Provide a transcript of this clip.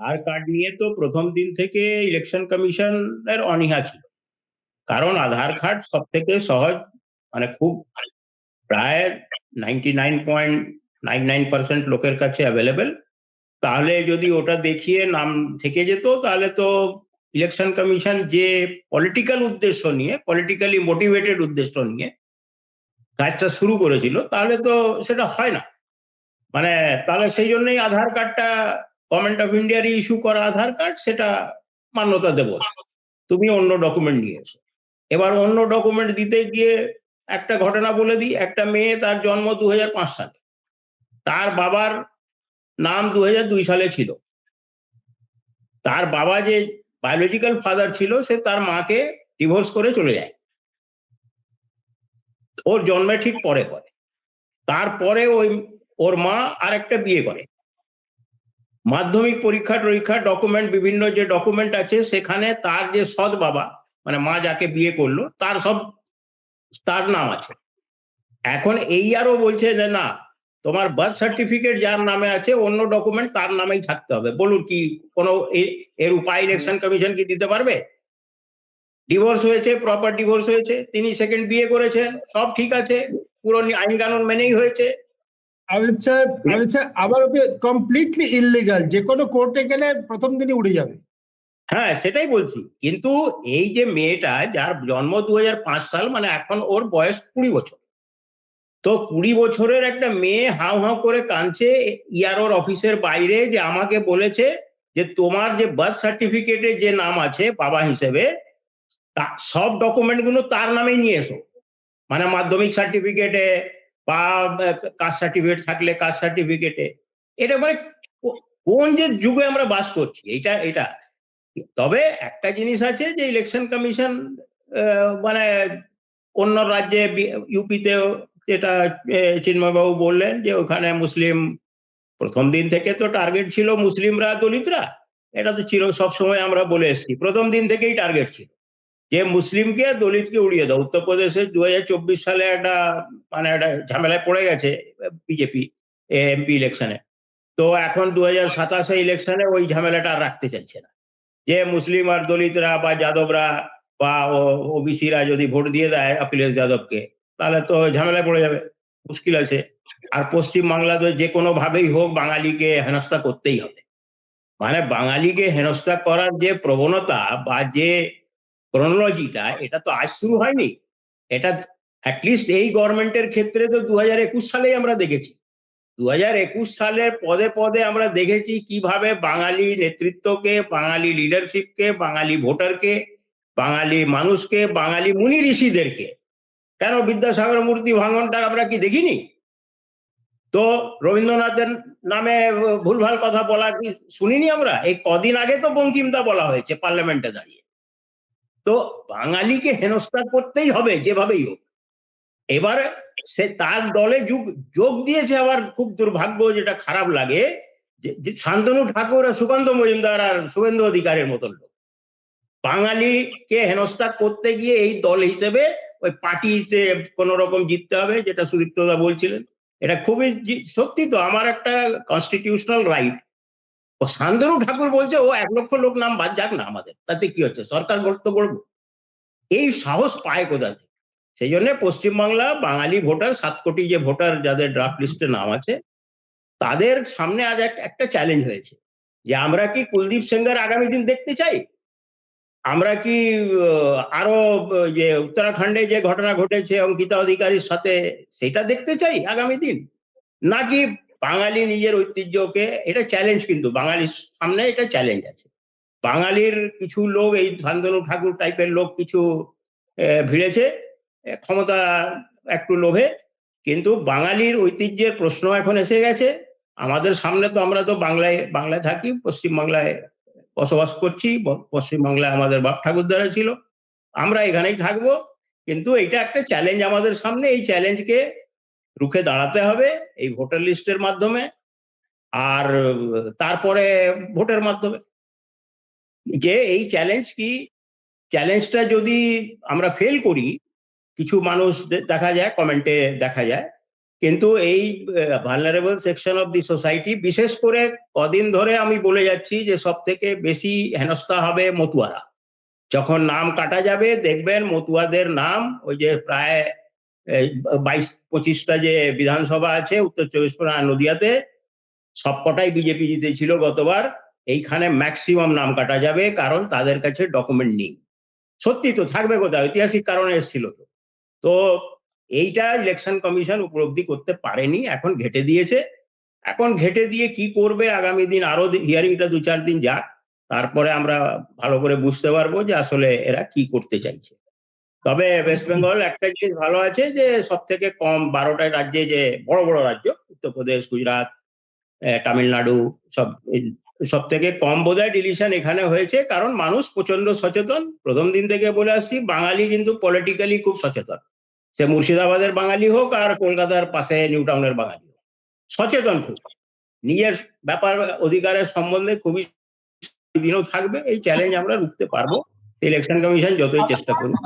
আধার card নিয়ে তো প্রথম দিন থেকে ইলেকশন কমিশনের অনীহা ছিল, কারণ আধার কার্ড সব থেকে সহজ, মানে খুব প্রায় 99.99% লোকের কাছে অ্যাভেলেবেল। তাহলে যদি ওটা দেখিয়ে নাম থেকে যেত, তাহলে তো ইলেকশন কমিশন যে পলিটিক্যাল উদ্দেশ্য নিয়ে, পলিটিক্যালি মোটিভেটেড উদ্দেশ্য নিয়ে কাজটা শুরু করেছিল, তাহলে তো সেটা হয় না। মানে তাহলে সেই জন্যই আধার কার্ডটা, গভর্নমেন্ট অফ ইন্ডিয়ার ইস্যু করা আধার কার্ড, সেটা মান্যতা দেব না, তুমি অন্য ডকুমেন্ট নিয়ে এসো। এবার অন্য ডকুমেন্ট দিতে গিয়ে একটা ঘটনা বলে দিই। একটা মেয়ে, তার জন্ম 2005 সালে, তার বাবার নাম 2002 সালে ছিল। তার বাবা যে বায়োলজিক্যাল ফাদার ছিল, সে তার মাকে ডিভোর্স করে চলে যায় ওর জন্মের ঠিক পরে পরে। তারপরে ওর মা আর একটা বিয়ে করে। মাধ্যমিক পরীক্ষার ডকুমেন্ট, বিভিন্ন যে ডকুমেন্ট আছে, সেখানে তার যে সৎ বাবা, মানে মা যাকে বিয়ে করলো, তার নাম আছে। এখন এই আরো বলছে যে না, তোমার বার্থ সার্টিফিকেট যার নামে আছে, অন্য ডকুমেন্ট তার নামেই থাকতে হবে। বলুন, কি কোনো এর উপায় ইলেকশন কমিশন কি দিতে পারবে? ডিভোর্স হয়েছে, প্রপার ডিভোর্স হয়েছে, তিনি সেকেন্ড বিয়ে করেছেন, সব ঠিক আছে, পুরো আইন কানুন মেনেই হয়েছে। আবার কমপ্লিটলি ইললিগাল, যে কোনো কোর্টে গেলে প্রথম দিনই উড়ে যাবে। হ্যাঁ, সেটাই বলছি। কিন্তু এই যে মেয়েটা, যার জন্ম 2005 সাল, মানে এখন ওর বয়স 20 বছর। তো 20 বছরের একটা মেয়ে হাউ হাউ করে কাঁদছে ইয়ারোর অফিসের বাইরে, যে আমাকে বলেছে যে তোমার যে বার্থ সার্টিফিকেটে যে নাম আছে বাবা হিসেবে, সব ডকুমেন্ট গুলো তার নামেই নিয়ে এসো। মানে মাধ্যমিক সার্টিফিকেটে বা কাস্ট সার্টিফিকেট থাকলে কাস্ট সার্টিফিকেটে। এটা মানে কোন যে যুগে আমরা বাস করছি, এটা। তবে একটা জিনিস আছে, যে ইলেকশন কমিশন মানে অন্য রাজ্যে, ইউপিতেও, যেটা চিন্ময়বাবু বললেন, যে ওখানে মুসলিম, প্রথম দিন থেকে তো টার্গেট ছিল মুসলিমরা, দলিতরা। এটা তো ছিল সবসময়, আমরা বলে এসেছি, প্রথম দিন থেকেই টার্গেট ছিল যে মুসলিমকে দলিতকে উড়িয়ে দাও। উত্তরপ্রদেশে 2024 সালে একটা, মানে একটা ঝামেলায় পড়ে গেছে বিজেপি এমপি ইলেকশনে। তো এখন 2027 ইলেকশনে ওই ঝামেলাটা আর রাখতে চাইছে না, যে মুসলিম আর দলিতরা বা যাদবরা বা ওবিসিরা যদি ভোট দিয়ে দেয় অখিলেশ যাদবকে, তাহলে তো ঝামেলায় পড়ে যাবে, মুশকিল আছে। আর পশ্চিম বাংলা তো যে কোনো ভাবেই হোক বাঙালিকে হেনস্থা করতেই হবে। মানে বাঙালিকে হেনস্থা করার যে প্রবণতা বা যে ক্রোনোলজিটা, এটা তো আজ শুরু হয়নি। এটা অ্যাটলিস্ট এই গভর্নমেন্টের ক্ষেত্রে তো 2021 সালেই আমরা দেখেছি। 2021 সালের পদে পদে আমরা দেখেছি কিভাবে বাঙালি নেতৃত্বকে, বাঙালি লিডারশিপকে, বাঙালি ভোটারকে, বাঙালি মানুষকে, বাঙালি মুনি ঋষিদেরকে, কেন বিদ্যাসাগর মূর্তি ভাঙনটা আমরা কি দেখিনি? তো রবীন্দ্রনাথের নামে ভুলভাল কথা বলা কি শুনিনি আমরা? এই কদিন আগে তো বঙ্কিমদা বলা হয়েছে পার্লামেন্টে দাঁড়িয়ে। তো বাঙালিকে হেনস্থা করতেই হবে যেভাবেই হোক। এবার সে তার দলে যোগ দিয়েছে। আবার খুব দুর্ভাগ্য, যেটা খারাপ লাগে, যে শান্তনু ঠাকুর, সুকান্ত মজুমদার আর শুভেন্দু অধিকারের মতন লোক বাঙালিকে হেনস্থা করতে গিয়ে এই দল হিসেবে ওই পার্টিতে কোন রকম জিততে হবে, যেটা সুদীপ্তদা বলছিলেন, এটা খুবই সত্যি। তো আমার একটা কনস্টিটিউশনাল রাইট। ও শান্তনু ঠাকুর বলছে ও 1 লক্ষ লোক নাম বাদ যাক না, আমাদের তাতে কি হচ্ছে, সরকার গঠন করবো। এই সাহস পায় কোথা থেকে? সেই জন্য পশ্চিমবাংলা বাঙালি ভোটার, 7 কোটি যে ভোটার যাদের ড্রাফট লিস্টে নাম আছে, তাদের সামনে আজ একটা চ্যালেঞ্জ হয়েছে, যে আমরা কি কুলদীপ সেঙ্গার আগামী দিন দেখতে চাই? আমরা কি আরো যে উত্তরাখণ্ডে যে ঘটনা ঘটেছে অঙ্কিতা অধিকারীর সাথে, সেটা দেখতে চাই আগামী দিন? নাকি বাঙালি নিজের ঐতিহ্যকে, এটা চ্যালেঞ্জ, কিন্তু বাঙালির সামনে এটা চ্যালেঞ্জ আছে। বাঙালির কিছু লোক, এই শান্তনু ঠাকুর টাইপের লোক কিছু ভিড়েছে ক্ষমতা একটু লোভে, কিন্তু বাঙালির ঐতিহ্যের প্রশ্ন এখন এসে গেছে আমাদের সামনে। তো আমরা তো বাংলায় থাকি, পশ্চিমবাংলায় বসবাস করছি, পশ্চিমবাংলায় আমাদের বাপ ঠাকুরদারা ছিল, আমরা এখানেই থাকবো। কিন্তু এটা একটা চ্যালেঞ্জ আমাদের সামনে, এই চ্যালেঞ্জকে রুখে দাঁড়াতে হবে এই ভোটার লিস্টের মাধ্যমে, আর তারপরে ভোটের মাধ্যমে। যে এই চ্যালেঞ্জটা যদি আমরা ফেল করি, কিছু মানুষ দেখা যায় কমেন্টে দেখা যায় কিন্তু এই vulnerable section of the society, বিশেষ করে কদিন ধরে আমি বলে যাচ্ছি যে সব থেকে বেশি হেনস্থা হবে মতুয়ারা। যখন নাম কাটা যাবে দেখবেন মতুয়াদের নাম, ওই যে প্রায় 22-25টা যে বিধানসভা আছে উত্তর চব্বিশ পরগনা নদিয়াতে, সবকটাই বিজেপি জিতেছিল গতবার, এইখানে ম্যাক্সিমাম নাম কাটা যাবে, কারণ তাদের কাছে ডকুমেন্ট নেই। সত্যি তো, থাকবে কোথাও, ঐতিহাসিক কারণে এসেছিল তো। তো এইটা ইলেকশন কমিশন উপলব্ধি করতে পারেনি, এখন ঘেটে দিয়েছে। এখন ঘেটে দিয়ে কি করবে আগামী দিন, আরো হিয়ারিংটা 2-4 দিন যাক, তারপরে আমরা ভালো করে বুঝতে পারবো যে আসলে এরা কি করতে চাইছে। তবে ওয়েস্ট বেঙ্গল একটা জিনিস ভালো আছে যে সব থেকে কম 12টা রাজ্যে, যে বড় বড় রাজ্য উত্তরপ্রদেশ, গুজরাট, তামিলনাড়ু, সব থেকে কম বোধহয় ডিলিশন এখানে হয়েছে, কারণ মানুষ প্রচন্ড সচেতন। প্রথম দিন থেকে বলে আসছি, বাঙালি কিন্তু পলিটিক্যালি খুব সচেতন, সে মুর্শিদাবাদের বাঙালি হোক আর কলকাতার পাশে নিউ টাউনের বাঙালি হোক, সচেতন খুব, নিজের ব্যাপার অধিকারের সম্বন্ধে খুবই দিনও থাকবে। এই চ্যালেঞ্জ আমরা রুখতে পারবো, ইলেকশন কমিশন যতই চেষ্টা করুক।